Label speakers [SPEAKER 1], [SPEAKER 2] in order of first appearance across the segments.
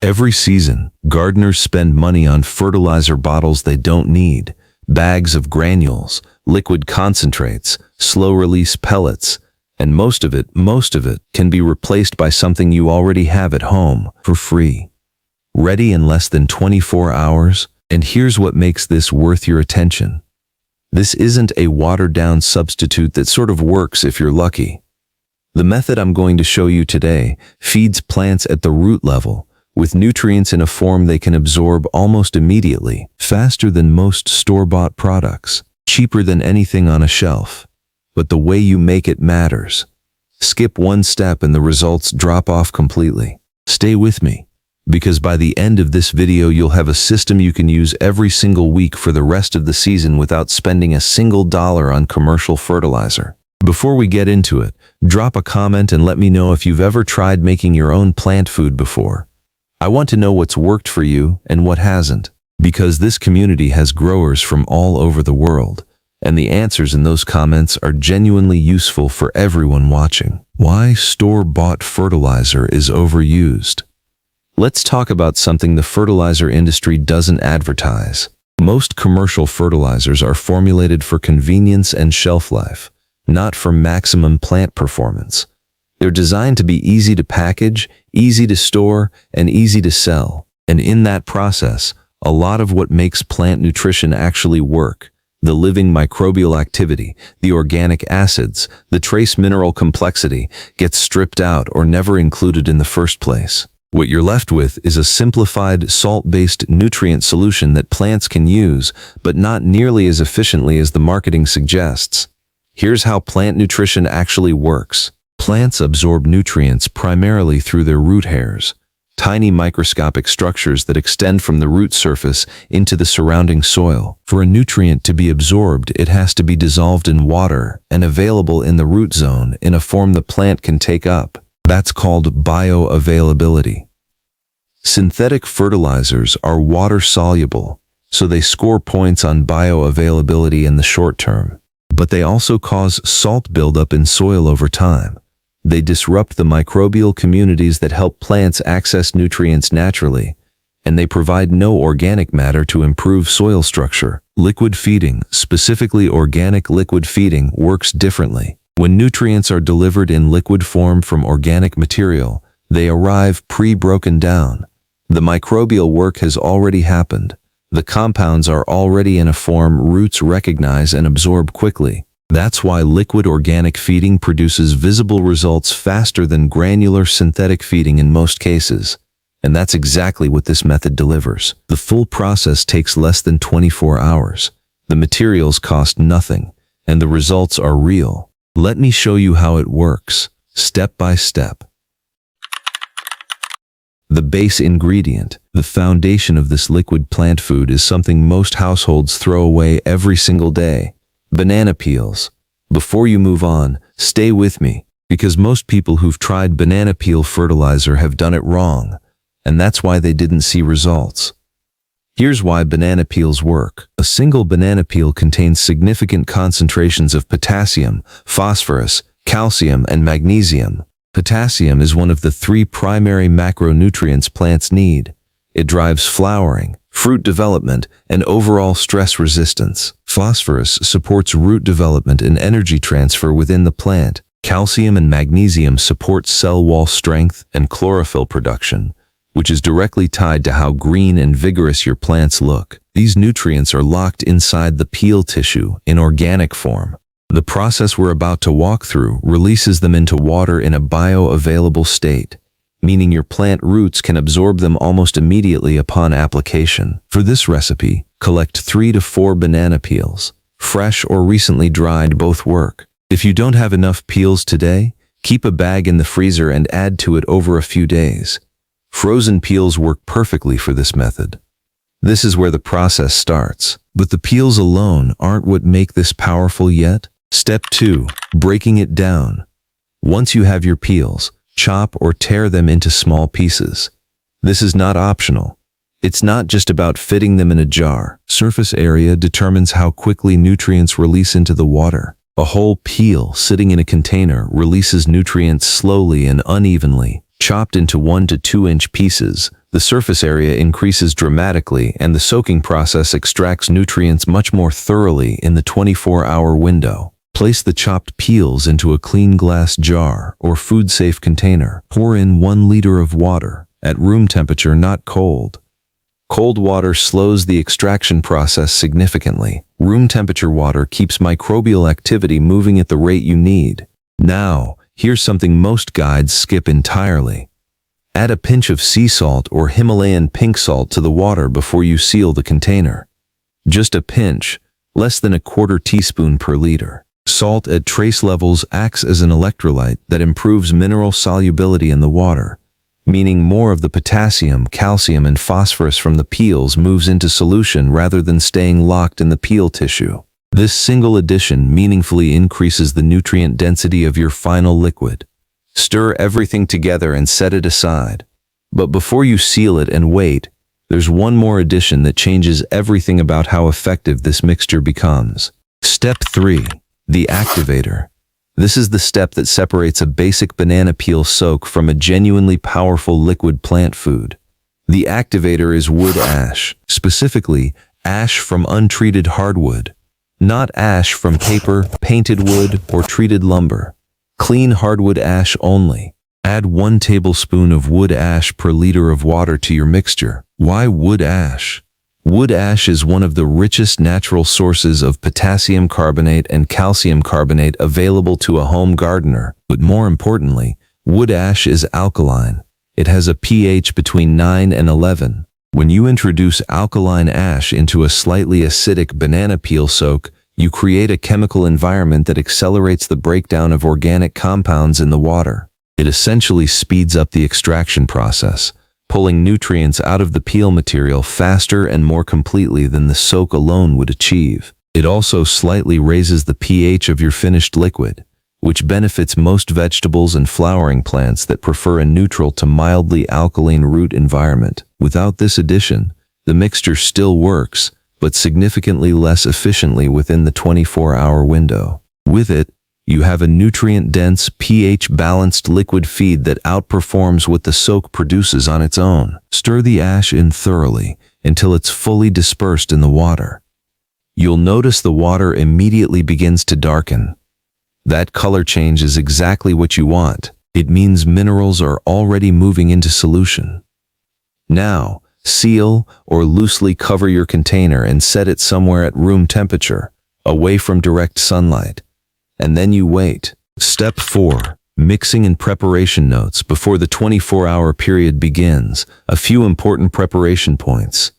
[SPEAKER 1] Every season, gardeners spend money on fertilizer bottles they don't need, bags of granules, liquid concentrates, slow-release pellets, and most of it can be replaced by something you already have at home for free. Ready in less than 24 hours, and here's what makes this worth your attention. This isn't a watered-down substitute that sort of works if you're lucky. The method I'm going to show you today feeds plants at the root level, with nutrients in a form they can absorb almost immediately, faster than most store-bought products, cheaper than anything on a shelf. But the way you make it matters. Skip one step and the results drop off completely. Stay with me, because by the end of this video you'll have a system you can use every single week for the rest of the season without spending a single dollar on commercial fertilizer. Before we get into it, drop a comment and let me know if you've ever tried making your own plant food before. I want to know what's worked for you and what hasn't, because this community has growers from all over the world, and the answers in those comments are genuinely useful for everyone watching. Why store-bought fertilizer is overused. Let's talk about something the fertilizer industry doesn't advertise. Most commercial fertilizers are formulated for convenience and shelf life, not for maximum plant performance. They're designed to be easy to package, easy to store, and easy to sell. And in that process, a lot of what makes plant nutrition actually work, the living microbial activity, the organic acids, the trace mineral complexity, gets stripped out or never included in the first place. What you're left with is a simplified salt-based nutrient solution that plants can use, but not nearly as efficiently as the marketing suggests. Here's how plant nutrition actually works. Plants absorb nutrients primarily through their root hairs, tiny microscopic structures that extend from the root surface into the surrounding soil. For a nutrient to be absorbed, it has to be dissolved in water and available in the root zone in a form the plant can take up. That's called bioavailability. Synthetic fertilizers are water-soluble, so they score points on bioavailability in the short term. But they also cause salt buildup in soil over time. They disrupt the microbial communities that help plants access nutrients naturally, and they provide no organic matter to improve soil structure. Liquid feeding, specifically organic liquid feeding, works differently. When nutrients are delivered in liquid form from organic material, they arrive pre-broken down. The microbial work has already happened. The compounds are already in a form roots recognize and absorb quickly. That's why liquid organic feeding produces visible results faster than granular synthetic feeding in most cases. And that's exactly what this method delivers. The full process takes less than 24 hours. The materials cost nothing, and the results are real. Let me show you how it works, step by step. The base ingredient, the foundation of this liquid plant food, is something most households throw away every single day. Banana peels. Before you move on, stay with me, because most people who've tried banana peel fertilizer have done it wrong, and that's why they didn't see results. Here's why banana peels work. A single banana peel contains significant concentrations of potassium, phosphorus, calcium, and magnesium. Potassium is one of the 3 primary macronutrients plants need. It drives flowering, fruit development, and overall stress resistance. Phosphorus supports root development and energy transfer within the plant. Calcium and magnesium support cell wall strength and chlorophyll production, which is directly tied to how green and vigorous your plants look. These nutrients are locked inside the peel tissue in organic form. The process we're about to walk through releases them into water in a bioavailable state, meaning your plant roots can absorb them almost immediately upon application. For this recipe, collect 3 to 4 banana peels. Fresh or recently dried both work. If you don't have enough peels today, keep a bag in the freezer and add to it over a few days. Frozen peels work perfectly for this method. This is where the process starts. But the peels alone aren't what make this powerful yet. Step 2. Breaking it down. Once you have your peels, chop or tear them into small pieces. This is not optional. It's not just about fitting them in a jar. Surface area determines how quickly nutrients release into the water. A whole peel sitting in a container releases nutrients slowly and unevenly. Chopped into 1 to 2 inch pieces, the surface area increases dramatically and the soaking process extracts nutrients much more thoroughly in the 24-hour window. Place the chopped peels into a clean glass jar or food-safe container. Pour in 1 liter of water, at room temperature, not cold. Cold water slows the extraction process significantly. Room temperature water keeps microbial activity moving at the rate you need. Now, here's something most guides skip entirely. Add a pinch of sea salt or Himalayan pink salt to the water before you seal the container. Just a pinch, less than a quarter teaspoon per liter. Salt at trace levels acts as an electrolyte that improves mineral solubility in the water, meaning more of the potassium, calcium, and phosphorus from the peels moves into solution rather than staying locked in the peel tissue. This single addition meaningfully increases the nutrient density of your final liquid. Stir everything together and set it aside. But before you seal it and wait, there's one more addition that changes everything about how effective this mixture becomes. Step 3. The Activator. This is the step that separates a basic banana peel soak from a genuinely powerful liquid plant food. The Activator is wood ash, specifically ash from untreated hardwood, not ash from paper, painted wood, or treated lumber. Clean hardwood ash only. Add 1 tablespoon of wood ash per liter of water to your mixture. Why wood ash? Wood ash is one of the richest natural sources of potassium carbonate and calcium carbonate available to a home gardener. But more importantly, wood ash is alkaline. It has a pH between 9 and 11. When you introduce alkaline ash into a slightly acidic banana peel soak, you create a chemical environment that accelerates the breakdown of organic compounds in the water. It essentially speeds up the extraction process, pulling nutrients out of the peel material faster and more completely than the soak alone would achieve. It also slightly raises the pH of your finished liquid, which benefits most vegetables and flowering plants that prefer a neutral to mildly alkaline root environment. Without this addition, the mixture still works, but significantly less efficiently within the 24-hour window. With it, you have a nutrient-dense, pH-balanced liquid feed that outperforms what the soak produces on its own. Stir the ash in thoroughly until it's fully dispersed in the water. You'll notice the water immediately begins to darken. That color change is exactly what you want. It means minerals are already moving into solution. Now, seal or loosely cover your container and set it somewhere at room temperature, away from direct sunlight. And then you wait. Step 4. Mixing and preparation notes. Before the 24-hour period begins, a few important preparation points.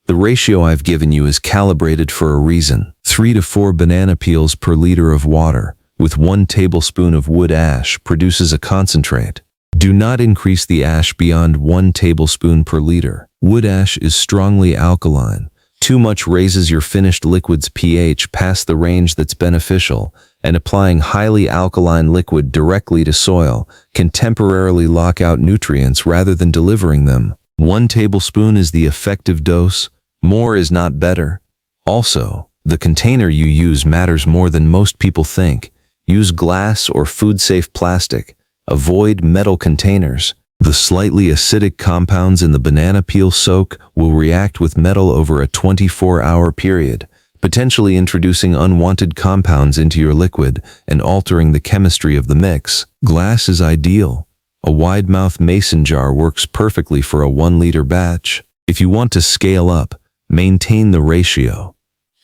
[SPEAKER 1] The ratio I've given you is calibrated for a reason. 3 to 4 banana peels per liter of water, with 1 tablespoon of wood ash, produces a concentrate. Do not increase the ash beyond 1 tablespoon per liter. Wood ash is strongly alkaline. Too much raises your finished liquid's pH past the range that's beneficial, and applying highly alkaline liquid directly to soil can temporarily lock out nutrients rather than delivering them. 1 tablespoon is the effective dose. More is not better. Also, the container you use matters more than most people think. Use glass or food-safe plastic. Avoid metal containers. The slightly acidic compounds in the banana peel soak will react with metal over a 24-hour period, potentially introducing unwanted compounds into your liquid and altering the chemistry of the mix. Glass is ideal. A wide-mouth mason jar works perfectly for a 1-liter batch. If you want to scale up, maintain the ratio.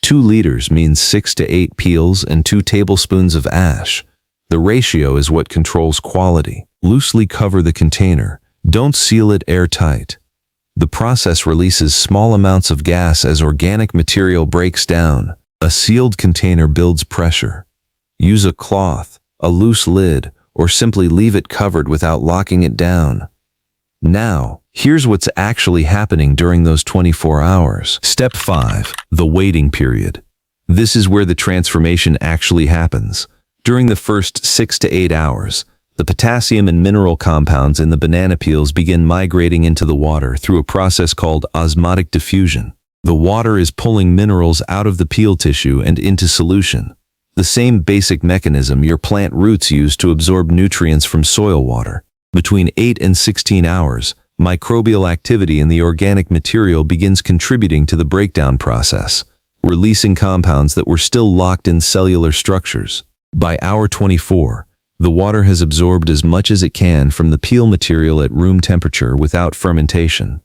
[SPEAKER 1] 2 liters means 6 to 8 peels and 2 tablespoons of ash. The ratio is what controls quality. Loosely cover the container. Don't seal it airtight. The process releases small amounts of gas as organic material breaks down. A sealed container builds pressure. Use a cloth, a loose lid, or simply leave it covered without locking it down. Now, here's what's actually happening during those 24 hours. Step 5. The waiting period. This is where the transformation actually happens. During the first 6 to 8 hours, the potassium and mineral compounds in the banana peels begin migrating into the water through a process called osmotic diffusion. The water is pulling minerals out of the peel tissue and into solution. The same basic mechanism your plant roots use to absorb nutrients from soil water. Between 8 and 16 hours, Microbial activity in the organic material begins contributing to the breakdown process, releasing compounds that were still locked in cellular structures. By hour 24, the water has absorbed as much as it can from the peel material at room temperature without fermentation.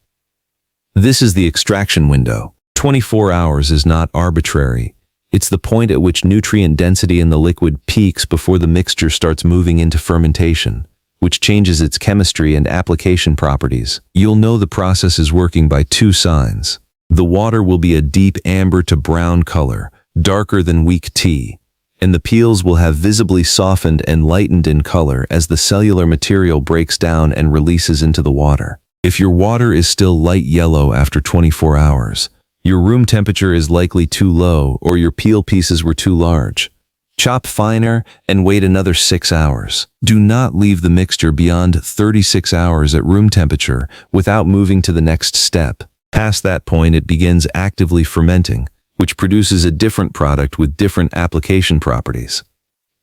[SPEAKER 1] This is the extraction window. 24 hours is not arbitrary. It's the point at which nutrient density in the liquid peaks before the mixture starts moving into fermentation, which changes its chemistry and application properties. You'll know the process is working by two signs. The water will be a deep amber to brown color, darker than weak tea, and the peels will have visibly softened and lightened in color as the cellular material breaks down and releases into the water. If your water is still light yellow after 24 hours, your room temperature is likely too low or your peel pieces were too large. Chop finer and wait another 6 hours. Do not leave the mixture beyond 36 hours at room temperature without moving to the next step. Past that point, it begins actively fermenting, which produces a different product with different application properties.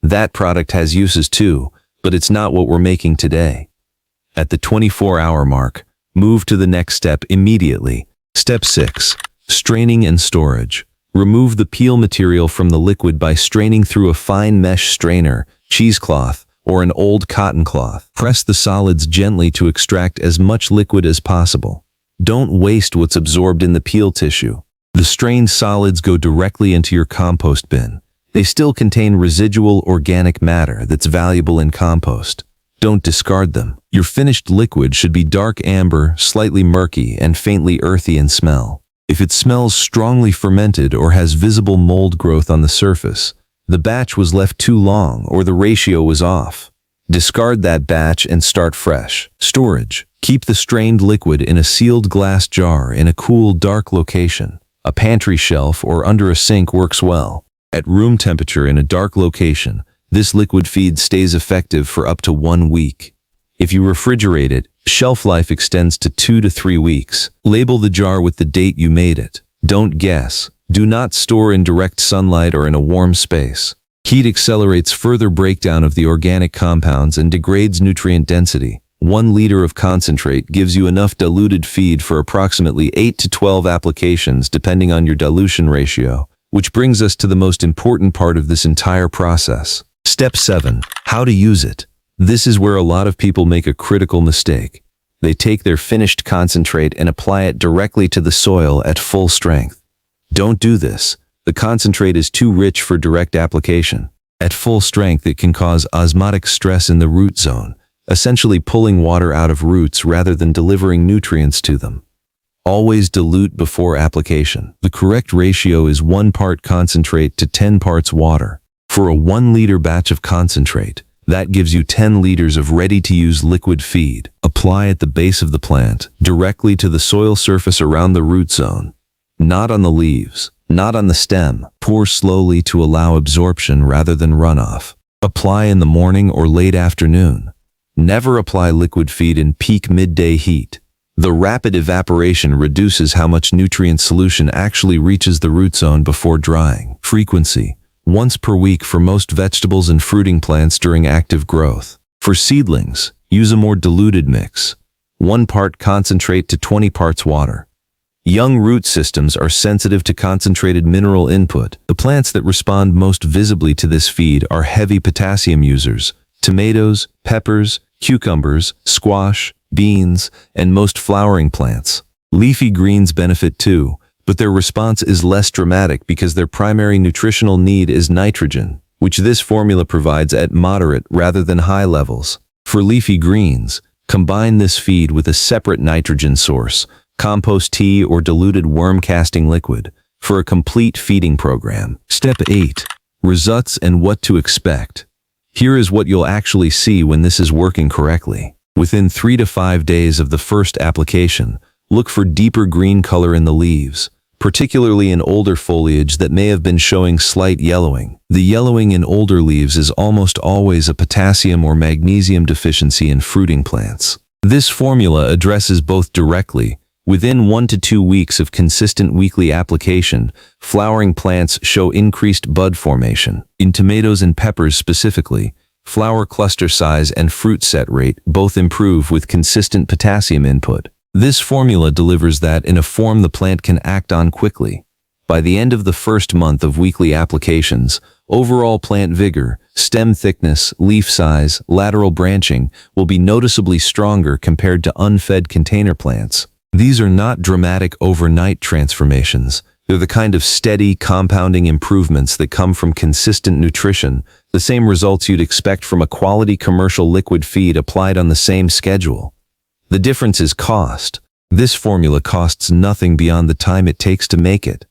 [SPEAKER 1] That product has uses too, but it's not what we're making today. At the 24-hour mark, move to the next step immediately. Step 6. Straining and storage. Remove the peel material from the liquid by straining through a fine mesh strainer, cheesecloth, or an old cotton cloth. Press the solids gently to extract as much liquid as possible. Don't waste what's absorbed in the peel tissue. The strained solids go directly into your compost bin. They still contain residual organic matter that's valuable in compost. Don't discard them. Your finished liquid should be dark amber, slightly murky, and faintly earthy in smell. If it smells strongly fermented or has visible mold growth on the surface, the batch was left too long or the ratio was off. Discard that batch and start fresh. Storage. Keep the strained liquid in a sealed glass jar in a cool, dark location. A pantry shelf or under a sink works well. At room temperature in a dark location, this liquid feed stays effective for up to 1 week. If you refrigerate it, shelf life extends to 2 to 3 weeks. Label the jar with the date you made it. Don't guess. Do not store in direct sunlight or in a warm space. Heat accelerates further breakdown of the organic compounds and degrades nutrient density. 1 liter of concentrate gives you enough diluted feed for approximately 8 to 12 applications depending on your dilution ratio, which brings us to the most important part of this entire process. Step 7. How to use it. This is where a lot of people make a critical mistake. They take their finished concentrate and apply it directly to the soil at full strength. Don't do this. The concentrate is too rich for direct application. At full strength, it can cause osmotic stress in the root zone, essentially pulling water out of roots rather than delivering nutrients to them. Always dilute before application. The correct ratio is 1 part concentrate to 10 parts water. For a 1 liter batch of concentrate, that gives you 10 liters of ready-to-use liquid feed. Apply at the base of the plant, directly to the soil surface around the root zone. Not on the leaves, not on the stem. Pour slowly to allow absorption rather than runoff. Apply in the morning or late afternoon. Never apply liquid feed in peak midday heat. The rapid evaporation reduces how much nutrient solution actually reaches the root zone before drying. Frequency. Once per week for most vegetables and fruiting plants during active growth. For seedlings, use a more diluted mix. 1 part concentrate to 20 parts water. Young root systems are sensitive to concentrated mineral input. The plants that respond most visibly to this feed are heavy potassium users: tomatoes, peppers, cucumbers, squash, beans, and most flowering plants. Leafy greens benefit too, but their response is less dramatic because their primary nutritional need is nitrogen, which this formula provides at moderate rather than high levels. For leafy greens, combine this feed with a separate nitrogen source, compost tea or diluted worm casting liquid, for a complete feeding program. Step 8. Results and what to expect. Here is what you'll actually see when this is working correctly. Within 3 to 5 days of the first application, look for deeper green color in the leaves, particularly in older foliage that may have been showing slight yellowing. The yellowing in older leaves is almost always a potassium or magnesium deficiency in fruiting plants. This formula addresses both directly. Within 1 to 2 weeks of consistent weekly application, flowering plants show increased bud formation. In tomatoes and peppers specifically, flower cluster size, and fruit set rate both improve with consistent potassium input. This formula delivers that in a form the plant can act on quickly. By the end of the first month of weekly applications, overall plant vigor, stem thickness, leaf size, lateral branching will be noticeably stronger compared to unfed container plants. These are not dramatic overnight transformations. They're the kind of steady, compounding improvements that come from consistent nutrition, the same results you'd expect from a quality commercial liquid feed applied on the same schedule. The difference is cost. This formula costs nothing beyond the time it takes to make it.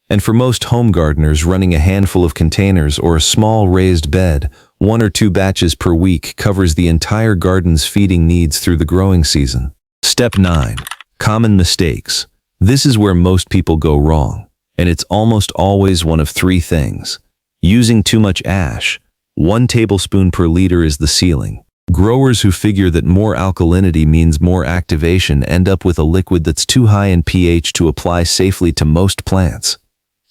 [SPEAKER 1] And for most home gardeners running a handful of containers or a small raised bed, 1 or 2 batches per week covers the entire garden's feeding needs through the growing season. Step 9. Common mistakes. This is where most people go wrong, and it's almost always one of 3 things. Using too much ash. 1 tablespoon per liter is the ceiling. Growers who figure that more alkalinity means more activation end up with a liquid that's too high in pH to apply safely to most plants.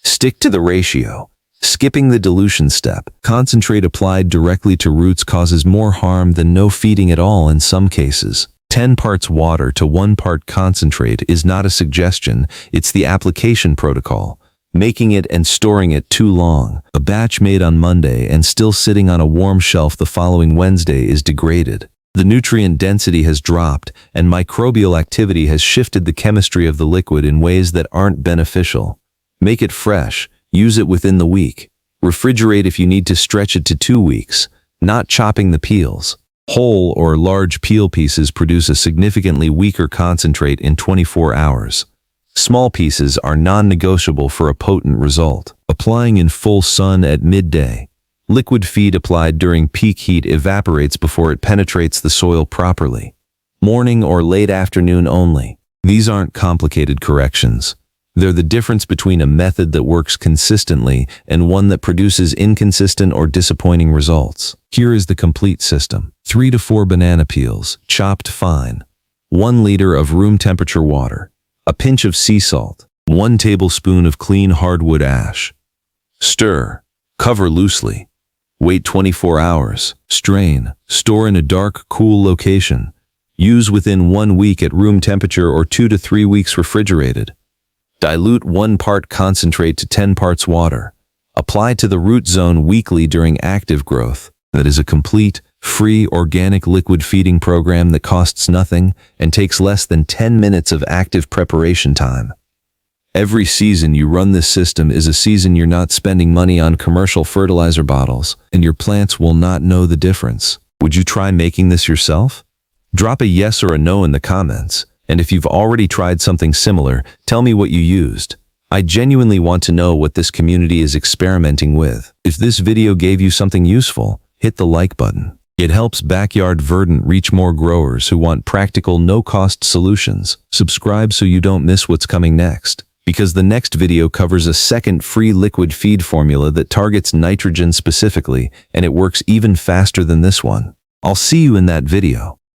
[SPEAKER 1] Stick to the ratio. Skipping the dilution step. Concentrate applied directly to roots causes more harm than no feeding at all in some cases. 10 parts water to 1 part concentrate is not a suggestion, it's the application protocol. Making it and storing it too long. A batch made on Monday and still sitting on a warm shelf the following Wednesday is degraded. The nutrient density has dropped, and microbial activity has shifted the chemistry of the liquid in ways that aren't beneficial. Make it fresh, use it within the week. Refrigerate if you need to stretch it to 2 weeks, not chopping the peels. Whole or large peel pieces produce a significantly weaker concentrate in 24 hours. Small pieces are non-negotiable for a potent result. Applying in full sun at midday. Liquid feed applied during peak heat evaporates before it penetrates the soil properly. Morning or late afternoon only. These aren't complicated corrections. They're the difference between a method that works consistently and one that produces inconsistent or disappointing results. Here is the complete system. 3 to 4 banana peels, chopped fine. 1 liter of room temperature water. A pinch of sea salt. 1 tablespoon of clean hardwood ash. Stir. Cover loosely. Wait 24 hours. Strain. Store in a dark, cool location. Use within 1 week at room temperature or 2 to 3 weeks refrigerated. Dilute 1 part concentrate to 10 parts water. Apply to the root zone weekly during active growth. That is a complete, free, organic liquid feeding program that costs nothing and takes less than 10 minutes of active preparation time. Every season you run this system is a season you're not spending money on commercial fertilizer bottles, and your plants will not know the difference. Would you try making this yourself? Drop a yes or a no in the comments. And if you've already tried something similar, tell me what you used. I genuinely want to know what this community is experimenting with. If this video gave you something useful, hit the like button. It helps Backyard Verdant reach more growers who want practical, no-cost solutions. Subscribe so you don't miss what's coming next, because the next video covers a second free liquid feed formula that targets nitrogen specifically, and it works even faster than this one. I'll see you in that video.